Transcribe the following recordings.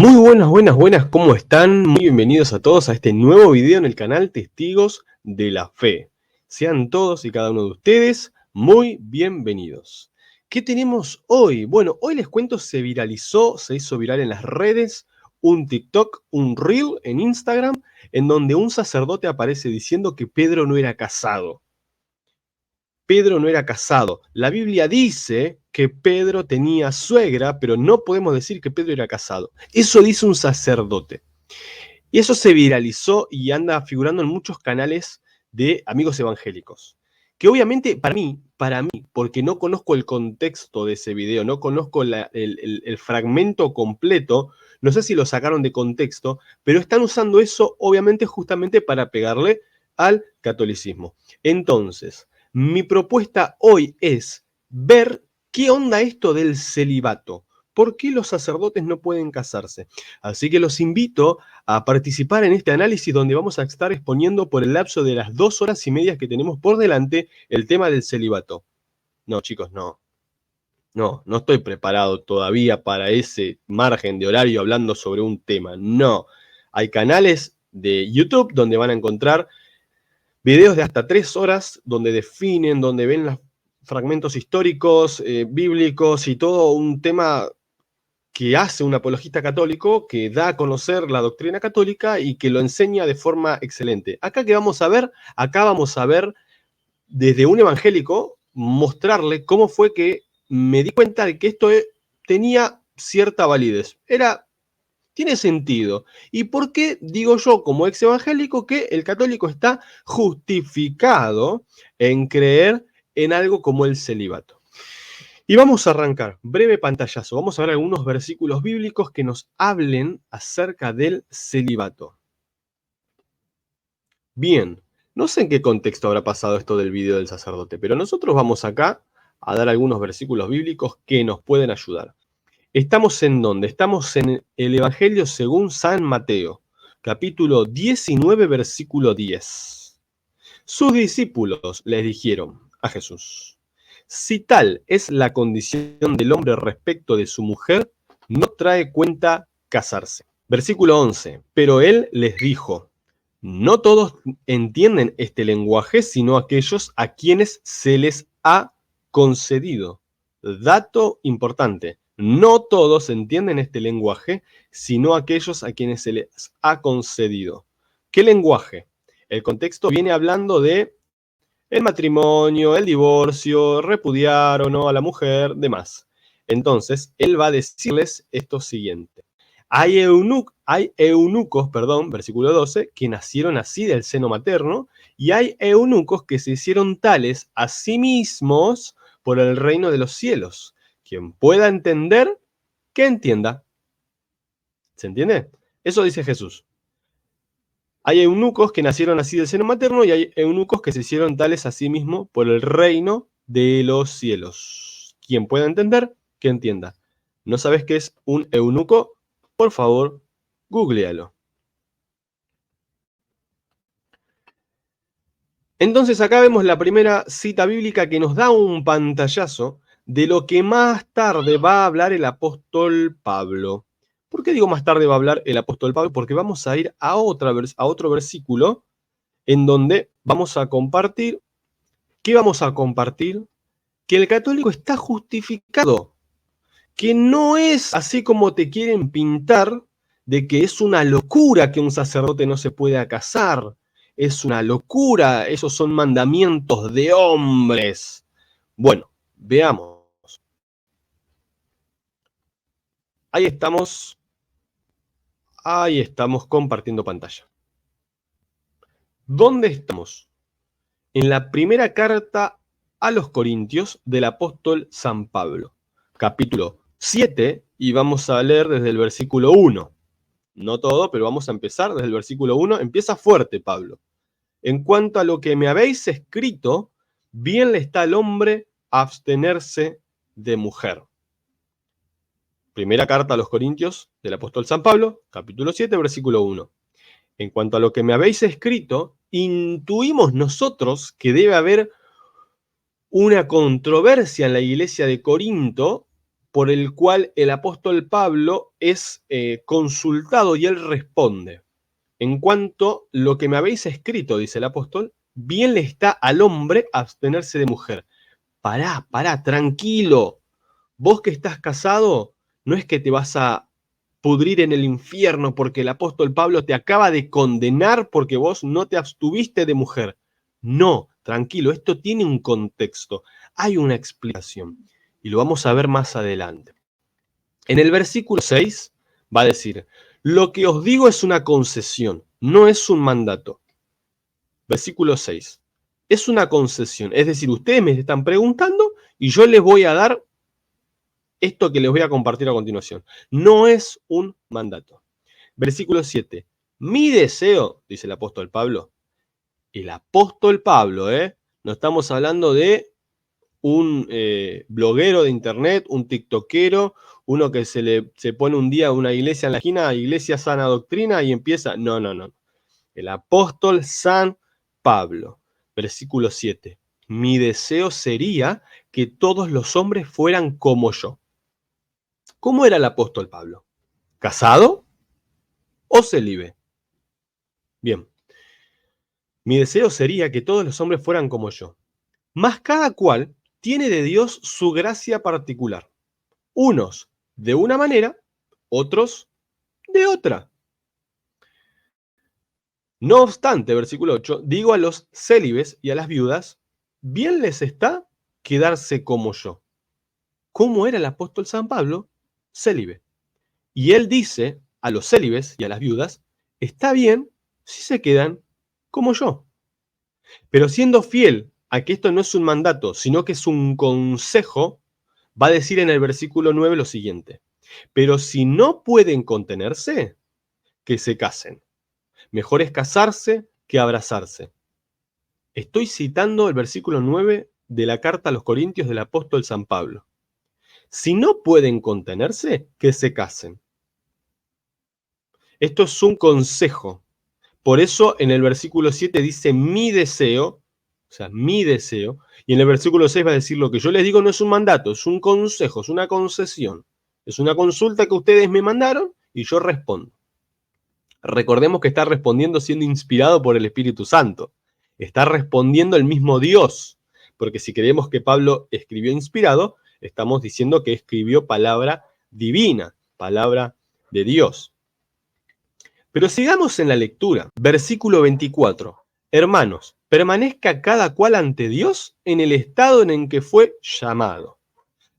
Muy buenas, buenas, buenas, ¿cómo están? Muy bienvenidos a todos a este nuevo video en el canal Testigos de la Fe. Sean todos y cada uno de ustedes muy bienvenidos. ¿Qué tenemos hoy? Bueno, hoy les cuento, se hizo viral en las redes un TikTok, un Reel en Instagram, en donde un sacerdote aparece diciendo que Pedro no era casado. Pedro no era casado. La Biblia dice que Pedro tenía suegra, pero no podemos decir que Pedro era casado. Eso dice un sacerdote. Y eso se viralizó y anda figurando en muchos canales de amigos evangélicos. Que obviamente para mí, porque no conozco el contexto de ese video, no conozco el fragmento completo, no sé si lo sacaron de contexto, pero están usando eso obviamente justamente para pegarle al catolicismo. Entonces, mi propuesta hoy es ver qué onda esto del celibato. ¿Por qué los sacerdotes no pueden casarse? Así que los invito a participar en este análisis donde vamos a estar exponiendo por el lapso de las 2 horas y media que tenemos por delante el tema del celibato. No, chicos, no. No estoy preparado todavía para ese margen de horario hablando sobre un tema. No. Hay canales de YouTube donde van a encontrar videos de hasta 3 horas donde definen, donde ven los fragmentos históricos, bíblicos y todo un tema que hace un apologista católico, que da a conocer la doctrina católica y que lo enseña de forma excelente. Acá que vamos a ver, acá vamos a ver desde un evangélico mostrarle cómo fue que me di cuenta de que esto tenía cierta validez. Tiene sentido. ¿Y por qué digo yo como ex evangélico que el católico está justificado en creer en algo como el celibato? Y vamos a arrancar, breve pantallazo, vamos a ver algunos versículos bíblicos que nos hablen acerca del celibato. Bien, no sé en qué contexto habrá pasado esto del video del sacerdote, pero nosotros vamos acá a dar algunos versículos bíblicos que nos pueden ayudar. ¿Estamos en dónde? Estamos en el Evangelio según San Mateo, capítulo 19, versículo 10. Sus discípulos les dijeron a Jesús: si tal es la condición del hombre respecto de su mujer, no trae cuenta casarse. Versículo 11. Pero él les dijo: no todos entienden este lenguaje, sino aquellos a quienes se les ha concedido. Dato importante. No todos entienden este lenguaje, sino aquellos a quienes se les ha concedido. ¿Qué lenguaje? El contexto viene hablando de el matrimonio, el divorcio, repudiar o no a la mujer, demás. Entonces, él va a decirles esto siguiente. Hay eunucos, versículo 12, que nacieron así del seno materno, y hay eunucos que se hicieron tales a sí mismos por el reino de los cielos. Quien pueda entender, que entienda. ¿Se entiende? Eso dice Jesús. Hay eunucos que nacieron así del seno materno y hay eunucos que se hicieron tales a sí mismos por el reino de los cielos. Quien pueda entender, que entienda. ¿No sabes qué es un eunuco? Por favor, googlealo. Entonces acá vemos la primera cita bíblica que nos da un pantallazo de lo que más tarde va a hablar el apóstol Pablo. ¿Por qué digo más tarde va a hablar el apóstol Pablo? Porque vamos a ir a otro versículo en donde vamos a compartir. ¿Qué vamos a compartir? Que el católico está justificado, que no es así como te quieren pintar, de que es una locura que un sacerdote no se pueda casar, es una locura, esos son mandamientos de hombres. Bueno, veamos. Ahí estamos compartiendo pantalla. ¿Dónde estamos? En la primera carta a los Corintios del apóstol San Pablo, capítulo 7, y vamos a leer desde el versículo 1. No todo, pero vamos a empezar desde el versículo 1. Empieza fuerte Pablo. En cuanto a lo que me habéis escrito, bien le está al hombre abstenerse de mujer. Primera carta a los Corintios del apóstol San Pablo, capítulo 7, versículo 1. En cuanto a lo que me habéis escrito, intuimos nosotros que debe haber una controversia en la iglesia de Corinto por el cual el apóstol Pablo es consultado y él responde. En cuanto a lo que me habéis escrito, dice el apóstol, bien le está al hombre abstenerse de mujer. Pará, tranquilo. Vos que estás casado, no es que te vas a pudrir en el infierno porque el apóstol Pablo te acaba de condenar porque vos no te abstuviste de mujer. No, tranquilo, esto tiene un contexto, hay una explicación y lo vamos a ver más adelante. En el versículo 6 va a decir, lo que os digo es una concesión, no es un mandato. Versículo 6, es una concesión, es decir, ustedes me están preguntando y yo les voy a dar esto que les voy a compartir a continuación. No es un mandato. Versículo 7. Mi deseo, dice el apóstol Pablo, no estamos hablando de un bloguero de internet, un tiktokero, uno que se pone un día una iglesia en la esquina, iglesia sana doctrina y empieza, no. El apóstol San Pablo, versículo 7. Mi deseo sería que todos los hombres fueran como yo. ¿Cómo era el apóstol Pablo? ¿Casado o célibe? Bien, mi deseo sería que todos los hombres fueran como yo. Mas cada cual tiene de Dios su gracia particular. Unos de una manera, otros de otra. No obstante, versículo 8, digo a los célibes y a las viudas, bien les está quedarse como yo. ¿Cómo era el apóstol San Pablo? Célibe. Y él dice a los célibes y a las viudas, está bien si se quedan como yo. Pero siendo fiel a que esto no es un mandato, sino que es un consejo, va a decir en el versículo 9 lo siguiente. Pero si no pueden contenerse, que se casen. Mejor es casarse que abrazarse. Estoy citando el versículo 9 de la carta a los Corintios del apóstol San Pablo. Si no pueden contenerse, que se casen. Esto es un consejo. Por eso en el versículo 7 dice mi deseo, o sea, mi deseo, y en el versículo 6 va a decir lo que yo les digo no es un mandato, es un consejo, es una concesión, es una consulta que ustedes me mandaron y yo respondo. Recordemos que está respondiendo siendo inspirado por el Espíritu Santo, está respondiendo el mismo Dios, porque si creemos que Pablo escribió inspirado, estamos diciendo que escribió palabra divina, palabra de Dios. Pero sigamos en la lectura. Versículo 24. Hermanos, permanezca cada cual ante Dios en el estado en el que fue llamado.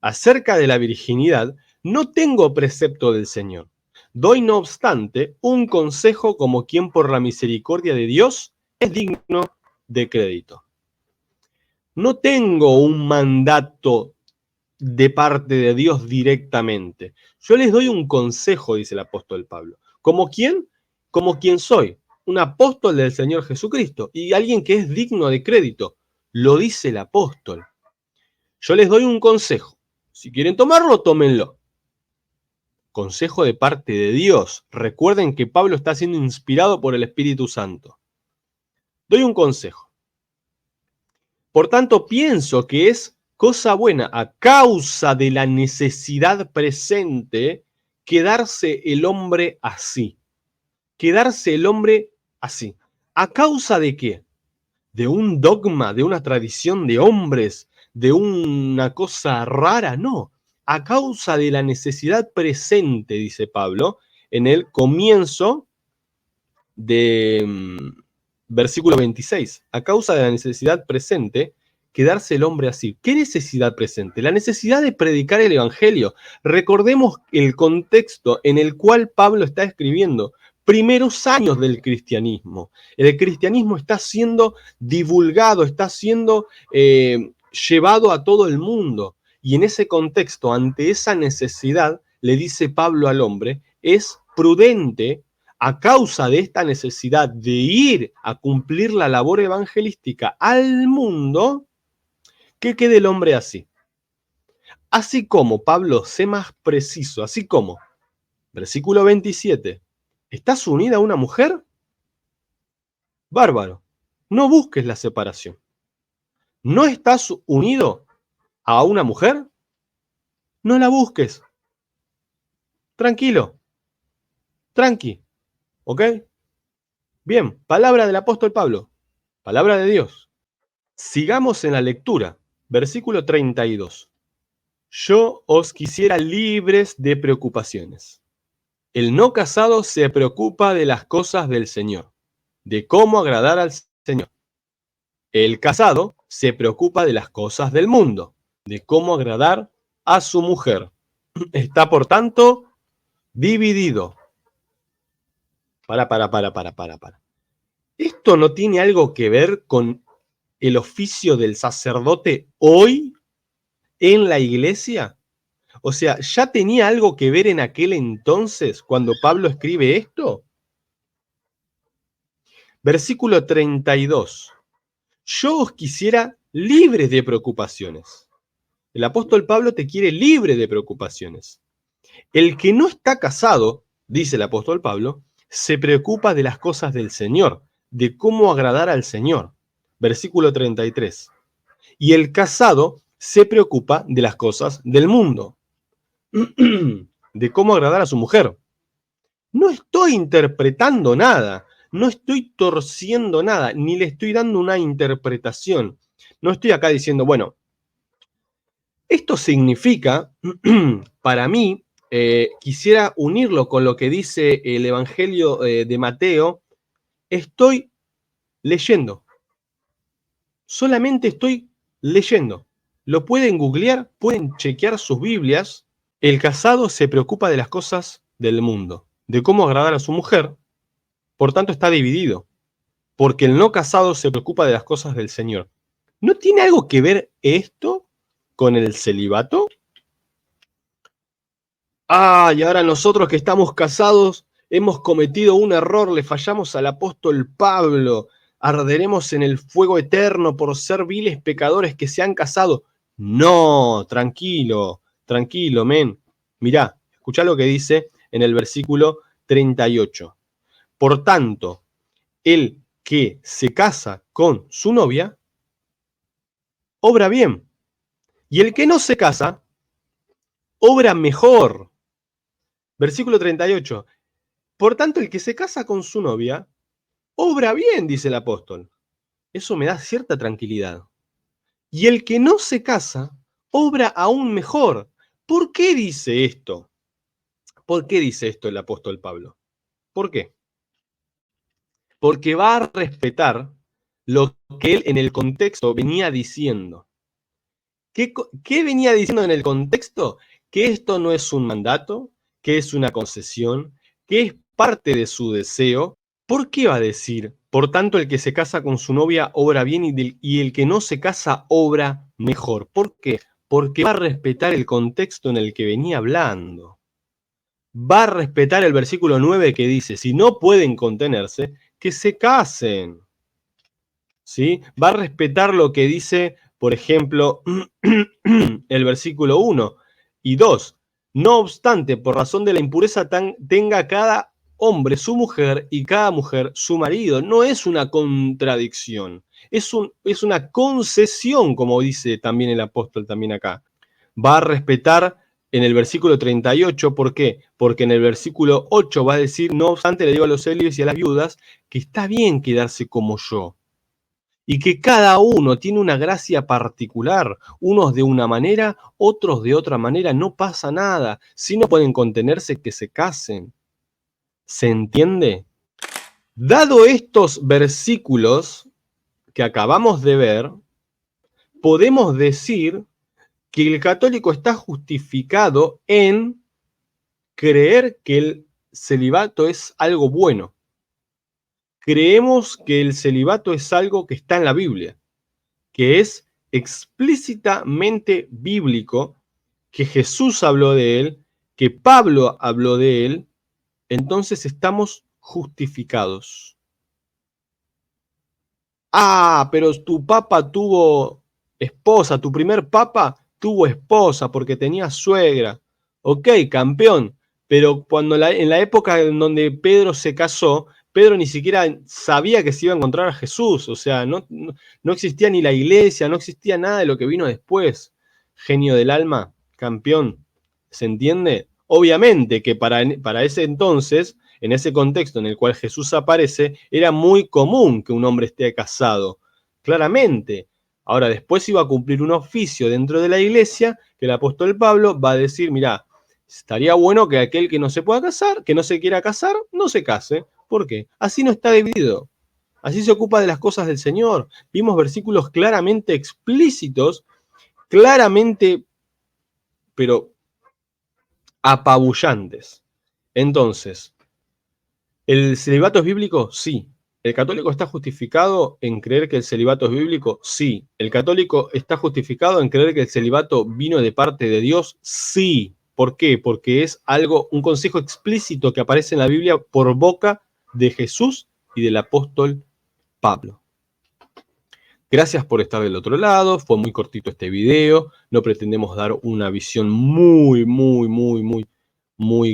Acerca de la virginidad, no tengo precepto del Señor. Doy, no obstante, un consejo como quien por la misericordia de Dios es digno de crédito. No tengo un mandato de parte de Dios directamente. Yo les doy un consejo, dice el apóstol Pablo. ¿Como quién? Como quien soy, un apóstol del Señor Jesucristo y alguien que es digno de crédito. Lo dice el apóstol. Yo les doy un consejo. Si quieren tomarlo, tómenlo. Consejo de parte de Dios. Recuerden que Pablo está siendo inspirado por el Espíritu Santo. Doy un consejo. Por tanto, pienso que es cosa buena a causa de la necesidad presente quedarse el hombre así. Quedarse el hombre así. ¿A causa de qué? ¿De un dogma, de una tradición de hombres, de una cosa rara? No. A causa de la necesidad presente, dice Pablo, en el comienzo de versículo 26. A causa de la necesidad presente, quedarse el hombre así. ¿Qué necesidad presente? La necesidad de predicar el evangelio. Recordemos el contexto en el cual Pablo está escribiendo. Primeros años del cristianismo. El cristianismo está siendo divulgado, está siendo llevado a todo el mundo. Y en ese contexto, ante esa necesidad, le dice Pablo al hombre, es prudente, a causa de esta necesidad de ir a cumplir la labor evangelística al mundo, que quede el hombre así. Así como, Pablo, sé más preciso, así como, versículo 27, ¿estás unida a una mujer? Bárbaro, no busques la separación. ¿No estás unido a una mujer? No la busques. Tranquilo, tranqui, ¿ok? Bien, palabra del apóstol Pablo, palabra de Dios. Sigamos en la lectura, versículo 32. Yo os quisiera libres de preocupaciones. El no casado se preocupa de las cosas del Señor, de cómo agradar al Señor. El casado se preocupa de las cosas del mundo, de cómo agradar a su mujer. Está, por tanto, dividido. Para. ¿Esto no tiene algo que ver con el oficio del sacerdote hoy en la iglesia? O sea, ¿ya tenía algo que ver en aquel entonces cuando Pablo escribe esto? Versículo 32. Yo os quisiera libres de preocupaciones. El apóstol Pablo te quiere libre de preocupaciones. El que no está casado, dice el apóstol Pablo, se preocupa de las cosas del Señor, de cómo agradar al Señor. Versículo 33. Y el casado se preocupa de las cosas del mundo, de cómo agradar a su mujer. No estoy interpretando nada, no estoy torciendo nada, ni le estoy dando una interpretación. No estoy acá diciendo, bueno, esto significa, para mí, quisiera unirlo con lo que dice el Evangelio de Mateo, estoy leyendo, solamente estoy leyendo. Lo pueden googlear, pueden chequear sus Biblias. El casado se preocupa de las cosas del mundo, de cómo agradar a su mujer, por tanto está dividido, porque el no casado se preocupa de las cosas del Señor. ¿No tiene algo que ver esto con el celibato? Ah, y ahora nosotros que estamos casados hemos cometido un error, le fallamos al apóstol Pablo, arderemos en el fuego eterno por ser viles pecadores que se han casado. No, tranquilo, tranquilo, men. Mirá, escuchá lo que dice en el versículo 38. Por tanto, el que se casa con su novia, obra bien. Y el que no se casa, obra mejor. Versículo 38. Por tanto, el que se casa con su novia, obra bien, dice el apóstol. Eso me da cierta tranquilidad. Y el que no se casa, obra aún mejor. ¿Por qué dice esto? ¿Por qué dice esto el apóstol Pablo? ¿Por qué? Porque va a respetar lo que él en el contexto venía diciendo. ¿Qué venía diciendo en el contexto? Que esto no es un mandato, que es una concesión, que es parte de su deseo. ¿Por qué va a decir, por tanto, el que se casa con su novia obra bien y el que no se casa obra mejor? ¿Por qué? Porque va a respetar el contexto en el que venía hablando. Va a respetar el versículo 9 que dice, si no pueden contenerse, que se casen. ¿Sí? Va a respetar lo que dice, por ejemplo, el versículo 1 y 2. No obstante, por razón de la impureza tenga cada hombre su mujer y cada mujer su marido. No es una contradicción, es una concesión, como dice también el apóstol también acá. Va a respetar en el versículo 38, ¿por qué? Porque en el versículo 8 va a decir, no obstante, le digo a los célibes y a las viudas, que está bien quedarse como yo. Y que cada uno tiene una gracia particular, unos de una manera, otros de otra manera, no pasa nada. Si no pueden contenerse, que se casen. ¿Se entiende? Dado estos versículos que acabamos de ver, podemos decir que el católico está justificado en creer que el celibato es algo bueno. Creemos que el celibato es algo que está en la Biblia, que es explícitamente bíblico, que Jesús habló de él, que Pablo habló de él, entonces estamos justificados. Ah, pero tu papa tuvo esposa, tu primer papa tuvo esposa porque tenía suegra. Ok, campeón, pero cuando en la época en donde Pedro se casó, Pedro ni siquiera sabía que se iba a encontrar a Jesús, o sea, no existía ni la iglesia, no existía nada de lo que vino después. Genio del alma, campeón. ¿Se entiende? Obviamente que para ese entonces, en ese contexto en el cual Jesús aparece, era muy común que un hombre esté casado, claramente. Ahora, después iba a cumplir un oficio dentro de la iglesia que el apóstol Pablo va a decir, mirá, estaría bueno que aquel que no se pueda casar, que no se quiera casar, no se case. ¿Por qué? Así no está dividido. Así se ocupa de las cosas del Señor. Vimos versículos claramente explícitos, claramente, pero apabullantes. Entonces, ¿el celibato es bíblico? Sí. ¿El católico está justificado en creer que el celibato es bíblico? Sí. ¿El católico está justificado en creer que el celibato vino de parte de Dios? Sí. ¿Por qué? Porque es un consejo explícito que aparece en la Biblia por boca de Jesús y del apóstol Pablo. Gracias por estar del otro lado. Fue muy cortito este video. No pretendemos dar una visión muy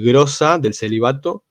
grosa del celibato.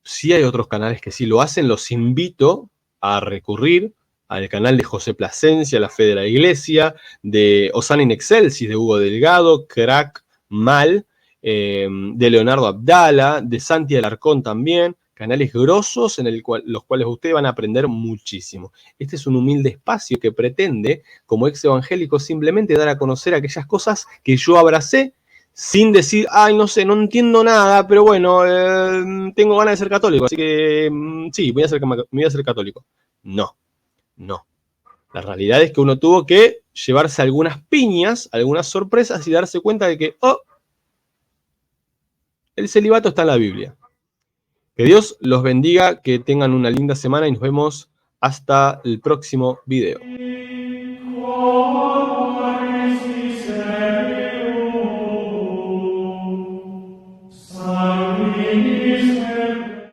Sí hay otros canales que sí lo hacen. Los invito a recurrir al canal de José Plasencia, La Fe de la Iglesia, de Osana in Excelsis, de Hugo Delgado, Crack Mal, de Leonardo Abdala, de Santi Alarcón también. Canales grosos en los cuales ustedes van a aprender muchísimo. Este es un humilde espacio que pretende, como ex evangélico, simplemente dar a conocer aquellas cosas que yo abracé sin decir, ay, no sé, no entiendo nada, pero bueno, tengo ganas de ser católico, así que sí, voy a ser católico. No, no. La realidad es que uno tuvo que llevarse algunas piñas, algunas sorpresas y darse cuenta de que, oh, el celibato está en la Biblia. Que Dios los bendiga, que tengan una linda semana y nos vemos hasta el próximo video.